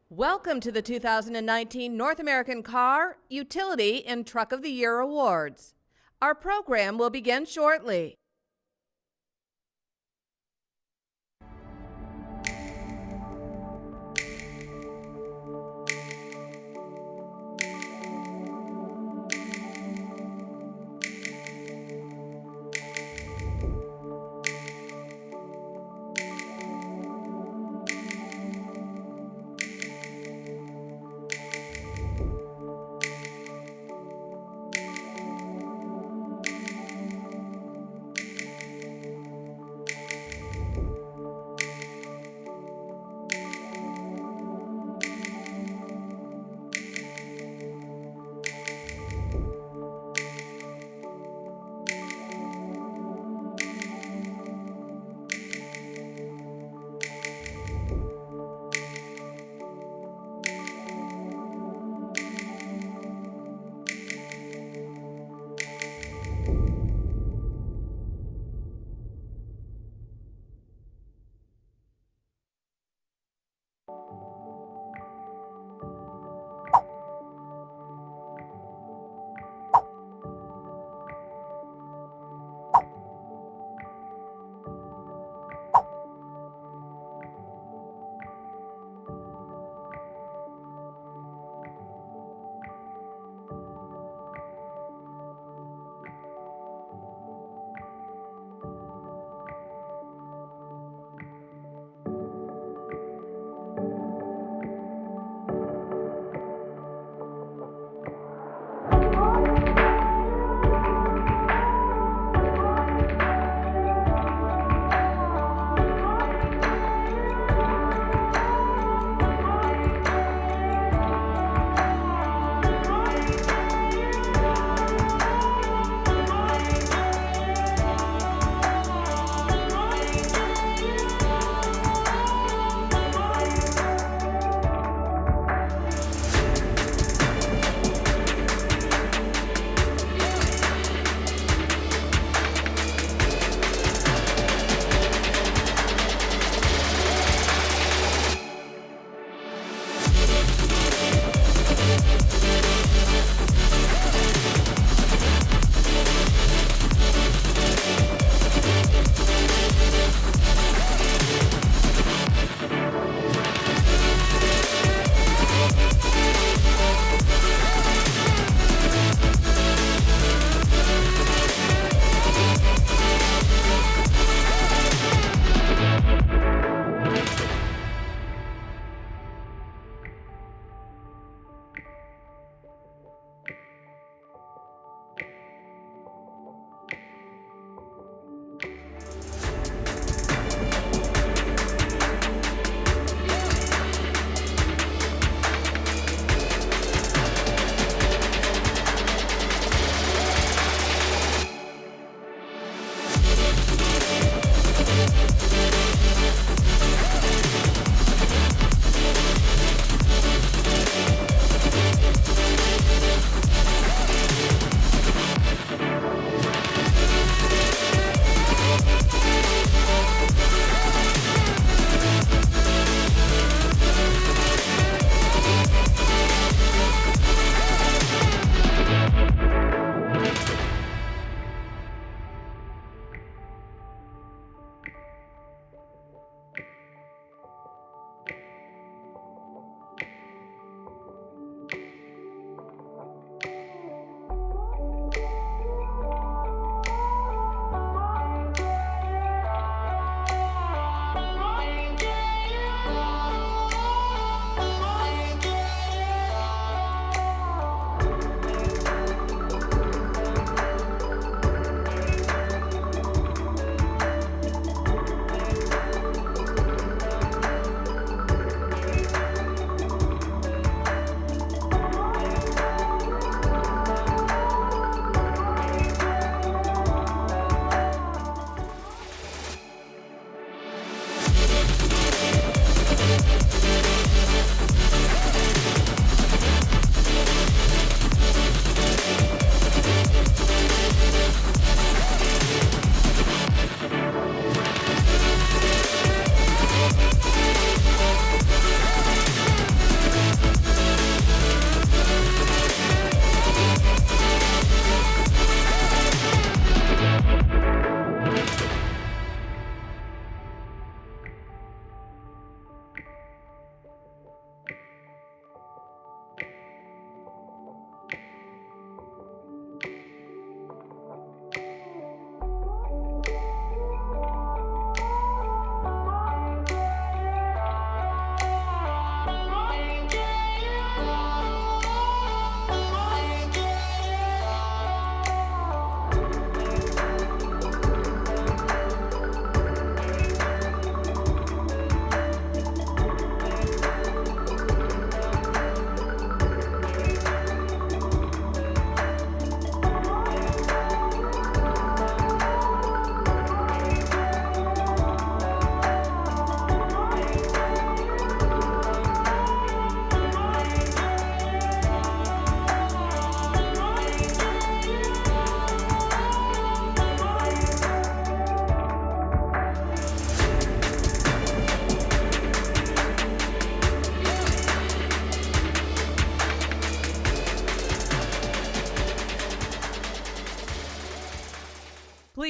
Welcome to the 2019 North American Car, Utility, and Truck of the Year Awards. Our program will begin shortly.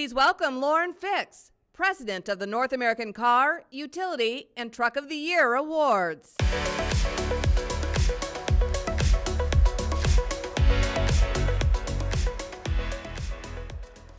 Please welcome Lauren Fix, President of the North American Car, Utility, and Truck of the Year Awards.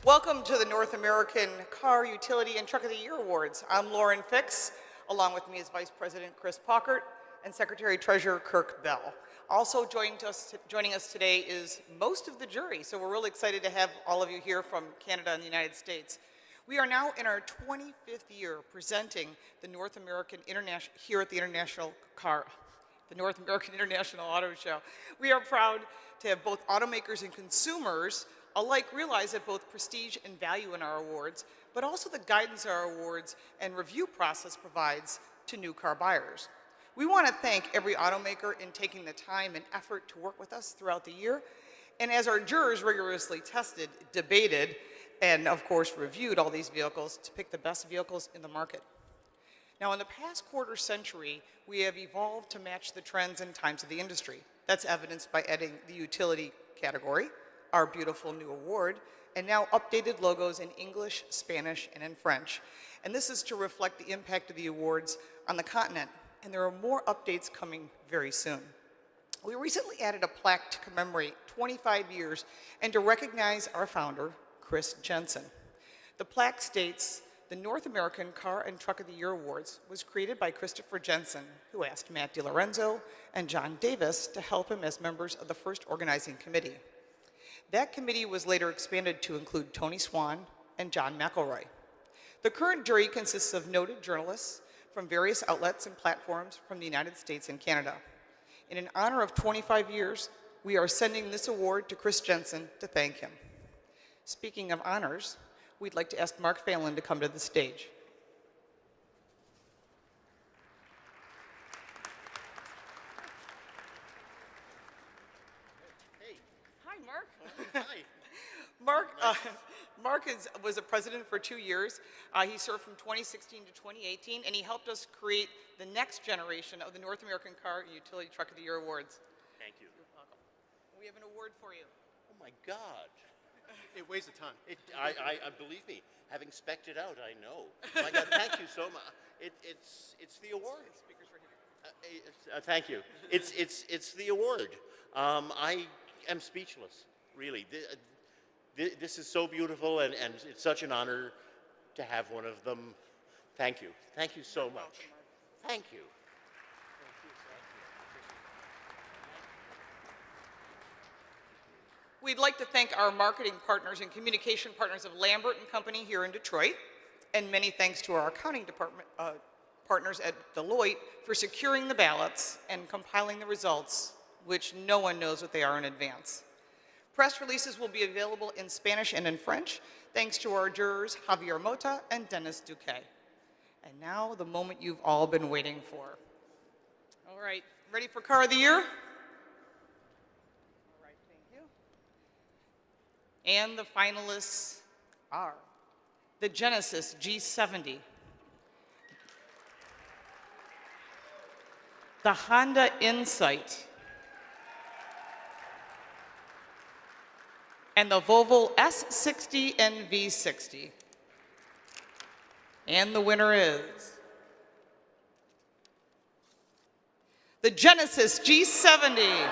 Welcome to the North American Car, Utility, and Truck of the Year Awards. I'm Lauren Fix. Along with me is Vice President Chris Pockert and Secretary Treasurer Kirk Bell. Also joining us today is most of the jury, so we're really excited to have all of you here from Canada and the United States. We are now in our 25th year presenting the North American International here at the North American International Auto Show. We are proud to have both automakers and consumers alike realize that both prestige and value in our awards, but also the guidance our awards and review process provides to new car buyers. We want to thank every automaker in taking the time and effort to work with us throughout the year, and as our jurors rigorously tested, debated, and of course reviewed all these vehicles to pick the best vehicles in the market. Now, in the past quarter century, we have evolved to match the trends and times of the industry. That's evidenced by adding the utility category, our beautiful new award, and now updated logos in English, Spanish, and in French. And this is to reflect the impact of the awards on the continent, and there are more updates coming very soon. We recently added a plaque to commemorate 25 years and to recognize our founder, Chris Jensen. The plaque states, "The North American Car and Truck of the Year Awards was created by Christopher Jensen, who asked Matt DiLorenzo and John Davis to help him as members of the first organizing committee. That committee was later expanded to include Tony Swan and John McElroy. The current jury consists of noted journalists from various outlets and platforms from the United States and Canada. In honor of 25 years, we are sending this award to Chris Jensen to thank him." Speaking of honors, we'd like to ask Mark Phelan to come to the stage. Mark was a president for 2 years. He served from 2016 to 2018, and he helped us create the next generation of the North American Car Utility Truck of the Year Awards. Thank you. You're welcome. We have an award for you. Oh my God. It weighs a ton. I believe me, having spec'd it out, I know. Oh my God, thank you so much. It's the award. Speakers right here. Thank you. It's the award. I am speechless, really. This is so beautiful, and it's such an honor to have one of them. Thank you. Thank you so much. Thank you. We'd like to thank our marketing partners and communication partners of Lambert & Company here in Detroit, and many thanks to our accounting department partners at Deloitte for securing the ballots and compiling the results, which no one knows what they are in advance. Press releases will be available in Spanish and in French, thanks to our jurors Javier Mota and Dennis Duque. And now, the moment you've all been waiting for. All right, ready for Car of the Year? All right, thank you. And the finalists are the Genesis G70, the Honda Insight, and the Volvo S60 and V60. And the winner is the Genesis G70.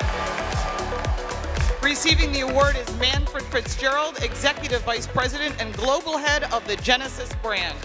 Receiving the award is Manfred Fitzgerald, Executive Vice President and Global Head of the Genesis brand.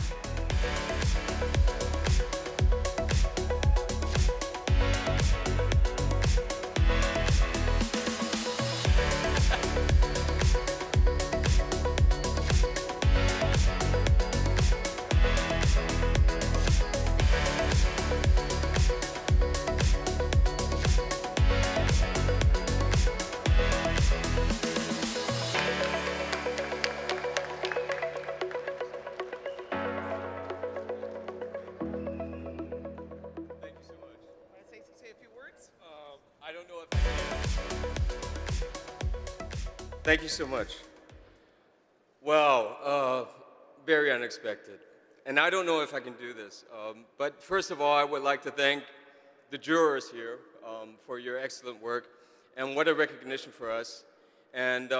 Thank you so much. Wow, very unexpected. And I don't know if I can do this. But first of all, I would like to thank the jurors here for your excellent work. And what a recognition for us. And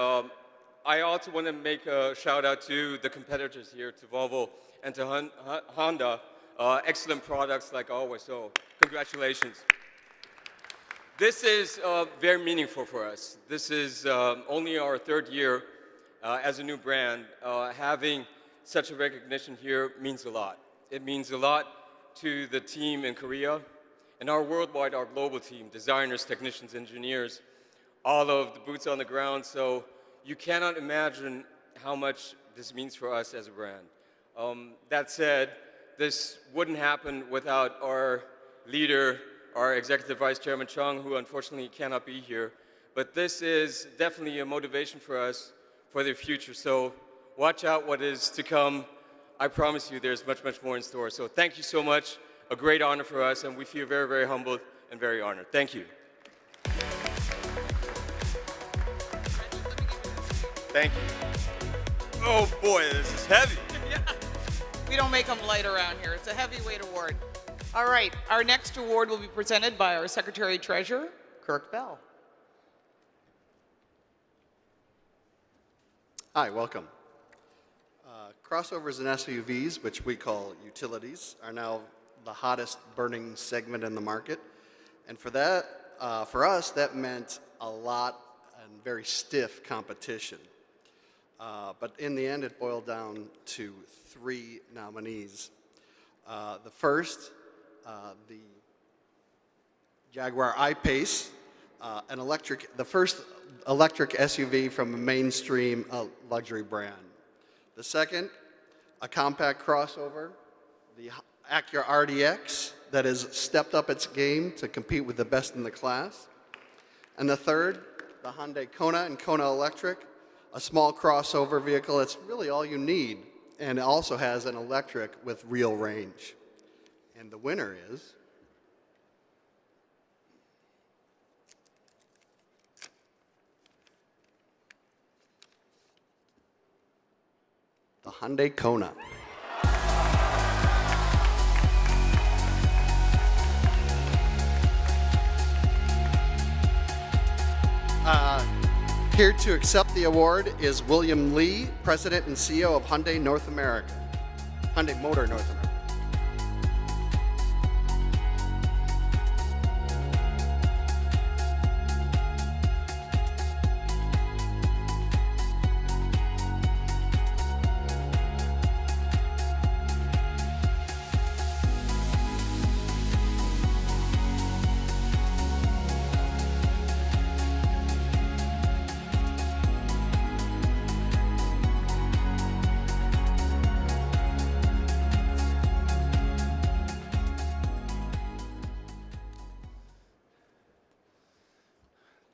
I also want to make a shout out to the competitors here, to Volvo and to Honda. Excellent products like always, so congratulations. This is very meaningful for us. This is only our third year as a new brand. Having such a recognition here means a lot. It means a lot to the team in Korea and our worldwide, our global team, designers, technicians, engineers, all of the boots on the ground. So you cannot imagine how much this means for us as a brand. That said, this wouldn't happen without our leader, our Executive Vice Chairman Chung, who unfortunately cannot be here. But this is definitely a motivation for us for the future. So watch out what is to come. I promise you there's much, much more in store. So thank you so much. A great honor for us, and we feel very, very humbled and very honored. Thank you. Thank you. Oh boy, this is heavy. Yeah. We don't make them light around here. It's a heavyweight award. All right, our next award will be presented by our Secretary Treasurer, Kirk Bell. Hi, welcome. Crossovers and SUVs, which we call utilities, are now the hottest burning segment in the market. And for that, for us, that meant a lot and very stiff competition. But in the end, it boiled down to 3 nominees. The first, the Jaguar I-Pace, the first electric SUV from a mainstream luxury brand. The second, a compact crossover, the Acura RDX, that has stepped up its game to compete with the best in the class. And the third, the Hyundai Kona and Kona Electric, a small crossover vehicle. It's really all you need, and it also has an electric with real range. And the winner is the Hyundai Kona. Here to accept the award is William Lee, President and CEO of Hyundai North America, Hyundai Motor North America.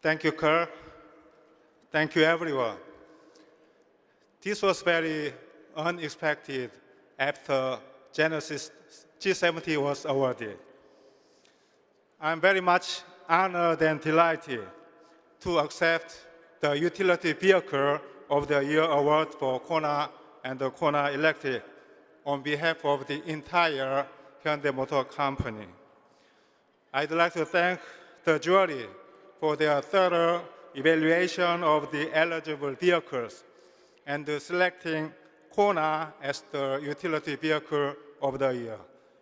Thank you, Kirk. Thank you, everyone. This was very unexpected after Genesis G70 was awarded. I'm very much honored and delighted to accept the Utility Vehicle of the Year award for Kona and the Kona Electric on behalf of the entire Hyundai Motor Company. I'd like to thank the jury for their thorough evaluation of the eligible vehicles and selecting Kona as the Utility Vehicle of the Year.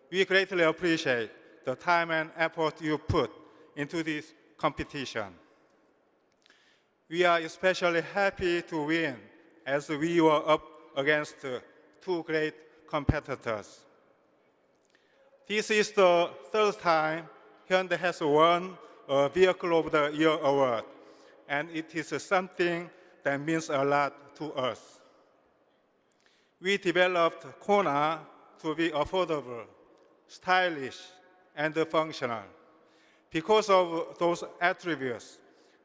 We greatly appreciate the time and effort you put into this competition. We are especially happy to win as we were up against 2 great competitors. This is the 3rd time Hyundai has won a Vehicle of the Year award, and it is something that means a lot to us. We developed Kona to be affordable, stylish, and functional. Because of those attributes,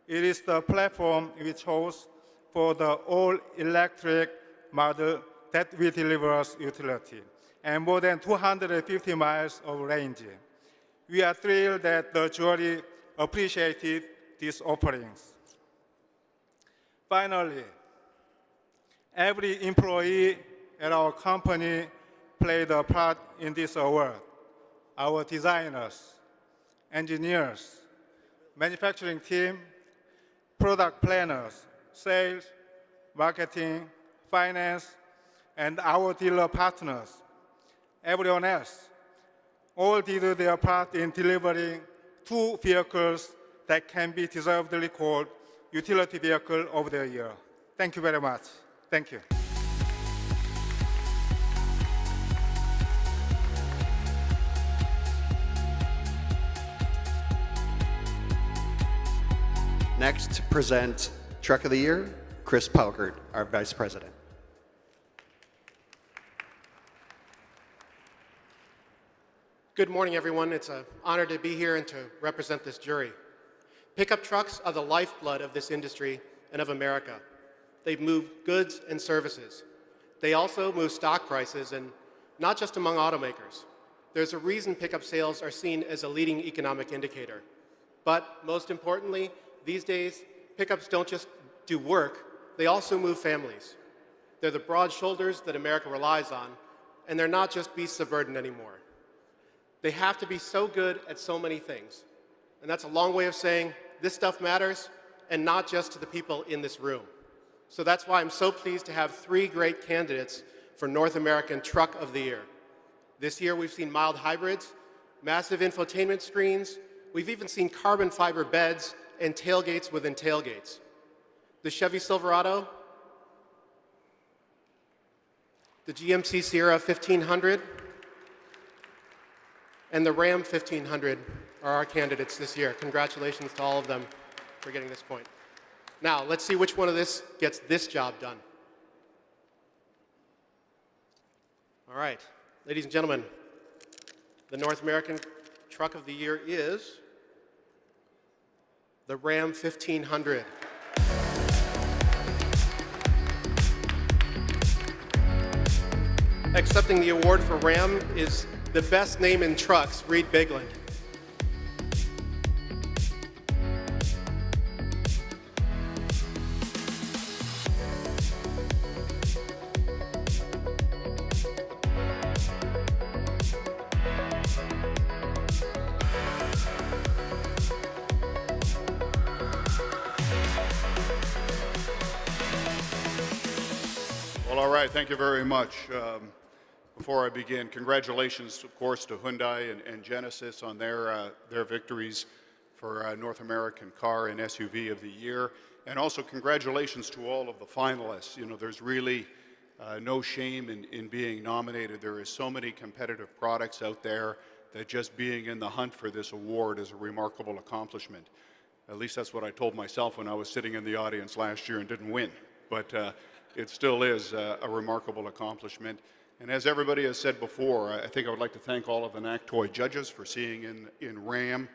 it is the platform we chose for the all-electric model that we deliver utility and more than 250 miles of range. We are thrilled that the jury appreciated these offerings. Finally, every employee at our company played a part in this award. Our designers, engineers, manufacturing team, product planners, sales, marketing, finance, and our dealer partners, everyone else, all did their part in delivering two vehicles that can be deservedly called Utility Vehicle of the Year. Thank you very much. Thank you. Next to present Truck of the Year, Chris Paukert, our Vice President. Good morning, everyone. It's an honor to be here and to represent this jury. Pickup trucks are the lifeblood of this industry and of America. They move goods and services. They also move stock prices, and not just among automakers. There's a reason pickup sales are seen as a leading economic indicator. But most importantly, these days, pickups don't just do work, they also move families. They're the broad shoulders that America relies on, and they're not just beasts of burden anymore. They have to be so good at so many things. And that's a long way of saying this stuff matters, and not just to the people in this room. So that's why I'm so pleased to have three great candidates for North American Truck of the Year. This year we've seen mild hybrids, massive infotainment screens, we've even seen carbon fiber beds and tailgates within tailgates. The Chevy Silverado, the GMC Sierra 1500, and the Ram 1500 are our candidates this year. Congratulations to all of them for getting this point. Now, let's see which one of this gets this job done. All right, ladies and gentlemen, the North American Truck of the Year is the Ram 1500. Accepting the award for Ram is the best name in trucks, Reed Bigland. Well, all right, thank you very much. Before I begin, congratulations, of course, to Hyundai and Genesis on their victories for North American Car and SUV of the Year. And also congratulations to all of the finalists. You know, there's really no shame in being nominated. There is so many competitive products out there that just being in the hunt for this award is a remarkable accomplishment. At least that's what I told myself when I was sitting in the audience last year and didn't win. But it still is a remarkable accomplishment. And as everybody has said before, I think I would like to thank all of the NACTOY judges for seeing in RAM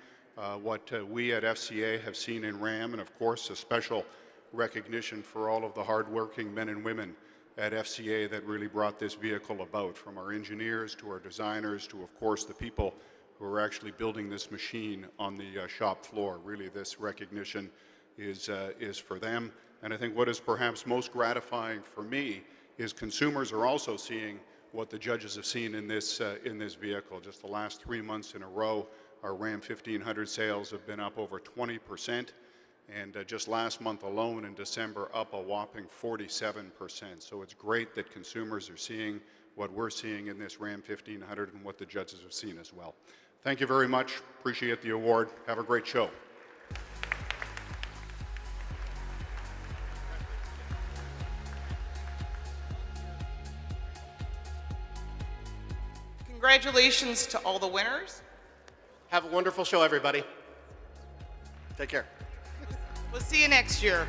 what we at FCA have seen in RAM, and of course a special recognition for all of the hardworking men and women at FCA that really brought this vehicle about, from our engineers to our designers to, of course, the people who are actually building this machine on the shop floor. Really, this recognition is for them. And I think what is perhaps most gratifying for me is consumers are also seeing what the judges have seen in this vehicle. Just the last 3 months in a row, our Ram 1500 sales have been up over 20%, and just last month alone in December, up a whopping 47%. So it's great that consumers are seeing what we're seeing in this Ram 1500 and what the judges have seen as well. Thank you very much. Appreciate the award. Have a great show. Congratulations to all the winners. Have a wonderful show, everybody. Take care. We'll see you next year.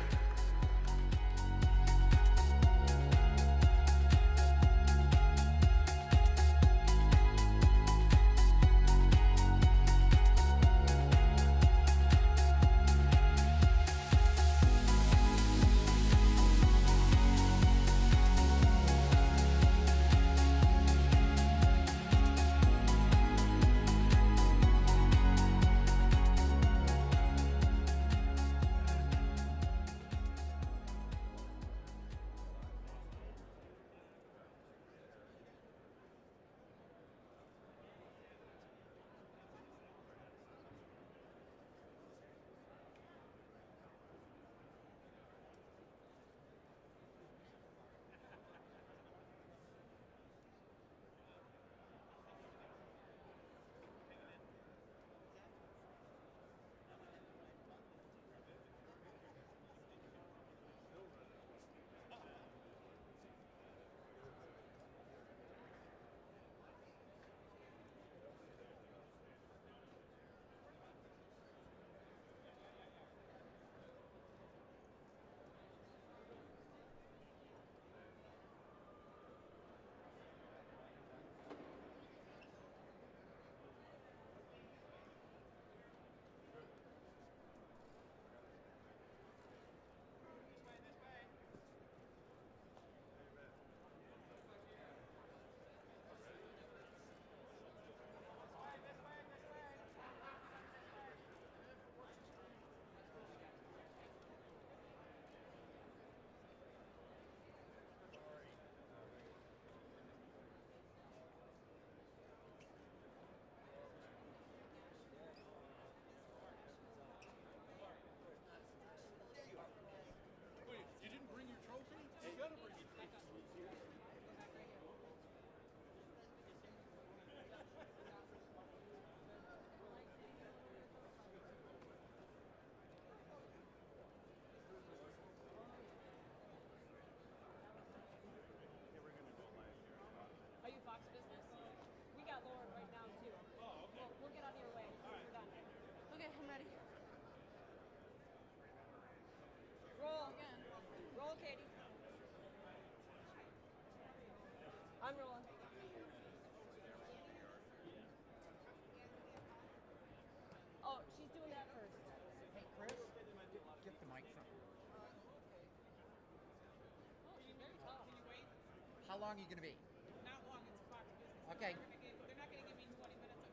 How long are you going to be? Not long, it's o'clock business. Okay. They're not going to give me 20 minutes of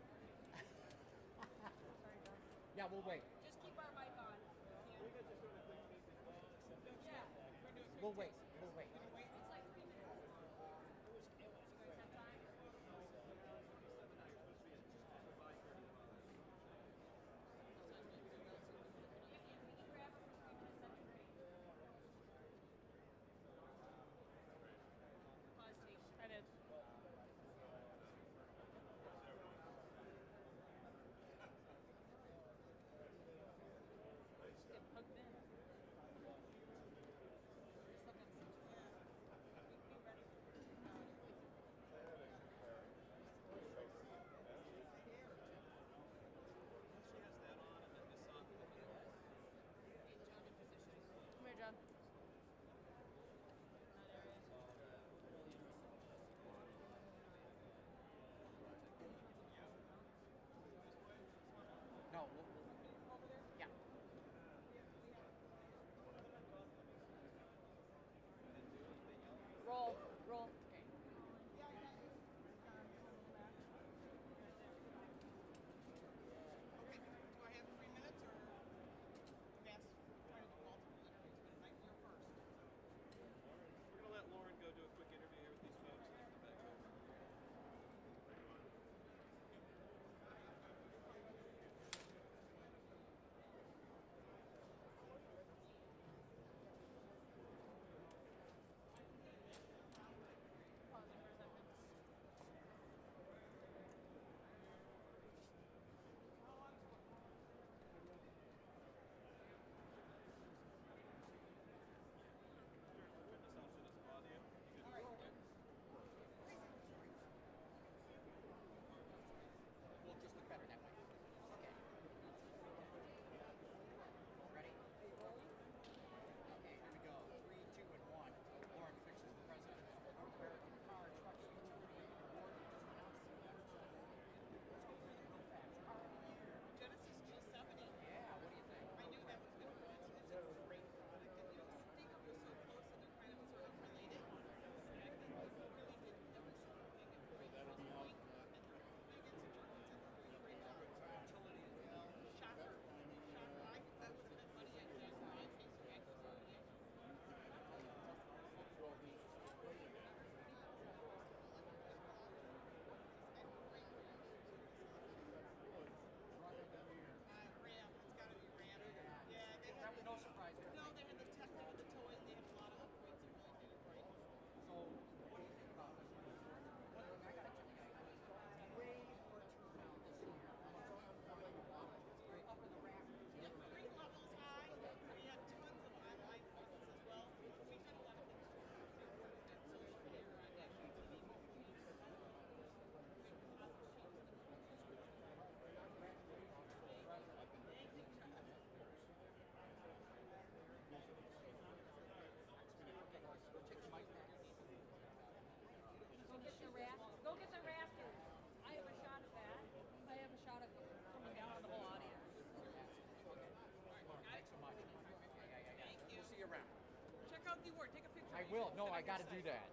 Yeah, we'll wait. Just keep our mic on. Yeah. We'll wait. We'll wait. It's like 3 minutes. You guys have time? I did. Get hooked in. Come here, John. No. Yeah. Roll. Roll. Okay. Okay, do I have 3 minutes or advance trying to do multiple interviews, but it might be your first? We're going to let Lauren go do a quick interview here with these folks and then come back over. Turn this off so it doesn't bother you. You good? We'll just look better that way. Okay. Ready? Okay, here we go. 3, 2, and 1. Lauren Fix is the president of North American Car Truck Utility Award. Just announced the winners of the award. Let's go through them real fast. Car of the year. Genesis G70. Yeah, what do you think? I knew that was going to win. It's a great product. And you know, Sting up was so close and they're kind of sort of related. And I think we really didn't notice anything and great was going. And I did some judgments and they're great. Utility as well. Shocker. Shocker. I would have bet money on Jason Ryan facing X. Ram. It's got to be Ram. Yeah, they have No surprise there. No, they had the tech, they had the toys, they had a lot of upgrades that really did it right. So, what do you think about this? One thing I gotta tell you, way more turnout this year. Up in the rafters. Yeah, 3 levels high. We had tons of online presence as well. We had a lot of things to do on social media, on national TV. Go get your raft. Go get the rafters. I have a shot of that. I have a shot of coming down on the whole audience. Thanks so much. Thank you. We'll see you around. Check out the award. Take a picture. I will. No, I got to do that.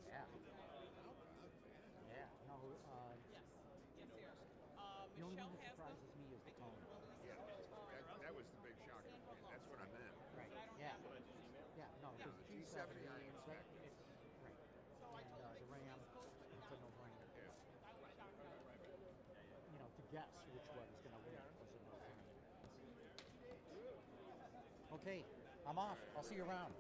Yeah. Yeah. No. Yes. Yes, they are. The only Michelle one that has them. surprises me is the tone. Yeah, that was the big shock. That's what I meant. Right. Yeah. Yeah. No, Yeah, because the G70 G70 I it's expect. right. And the Ram, it's a no-brainer. You know, to guess which one is going to win was a no-brainer. Okay, I'm off. I'll see you around.